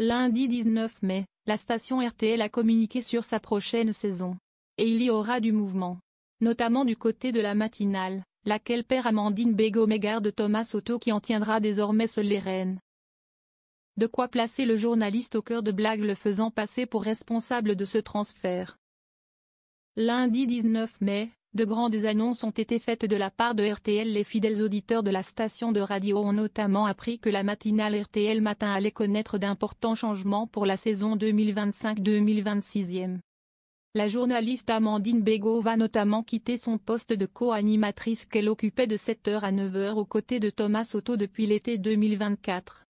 Lundi 19 mai, la station RTL a communiqué sur sa prochaine saison. Et il y aura du mouvement. Notamment du côté de la matinale, laquelle perd Amandine Bégaud mais garde Thomas Soto qui en tiendra désormais seul les rênes. De quoi placer le journaliste au cœur de blagues le faisant passer pour responsable de ce transfert. Lundi 19 mai, de grandes annonces ont été faites de la part de RTL. Les fidèles auditeurs de la station de radio ont notamment appris que la matinale RTL Matin allait connaître d'importants changements pour la saison 2025-2026. La journaliste Amandine Bégaud va notamment quitter son poste de co-animatrice qu'elle occupait de 7h à 9h aux côtés de Thomas Soto depuis l'été 2024.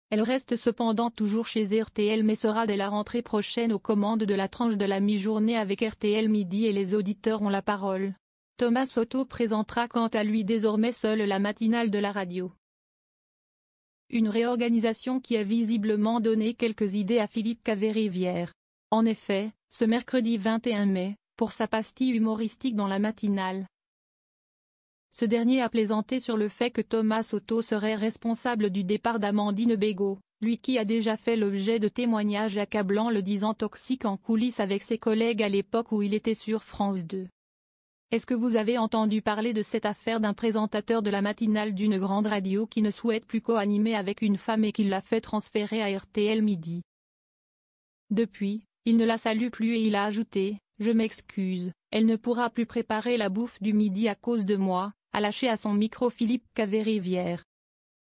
Elle reste cependant toujours chez RTL mais sera dès la rentrée prochaine aux commandes de la tranche de la mi-journée avec RTL Midi et les auditeurs ont la parole. Thomas Soto présentera quant à lui désormais seul la matinale de la radio. Une réorganisation qui a visiblement donné quelques idées à Philippe Caverivière. En effet, ce mercredi 21 mai, pour sa pastille humoristique dans la matinale, ce dernier a plaisanté sur le fait que Thomas Soto serait responsable du départ d'Amandine Bégaud, lui qui a déjà fait l'objet de témoignages accablants le disant toxique en coulisses avec ses collègues à l'époque où il était sur France 2. Est-ce que vous avez entendu parler de cette affaire d'un présentateur de la matinale d'une grande radio qui ne souhaite plus co-animer avec une femme et qui l'a fait transférer à RTL Midi? Depuis, il ne la salue plus et il a ajouté « Je m'excuse, elle ne pourra plus préparer la bouffe du midi à cause de moi », a lâché à son micro Philippe Caverivière.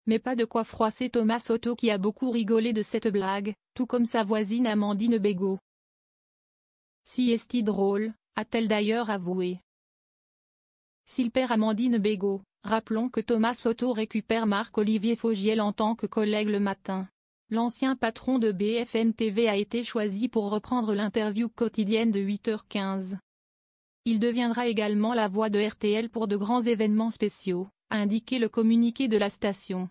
Mais pas de quoi froisser Thomas Soto qui a beaucoup rigolé de cette blague, tout comme sa voisine Amandine Bégaud. Si est-il drôle, a-t-elle d'ailleurs avoué. S'il perd Amandine Bégaud, rappelons que Thomas Soto récupère Marc-Olivier Fogiel en tant que collègue le matin. L'ancien patron de BFM TV a été choisi pour reprendre l'interview quotidienne de 8h15. Il deviendra également la voix de RTL pour de grands événements spéciaux, a indiqué le communiqué de la station.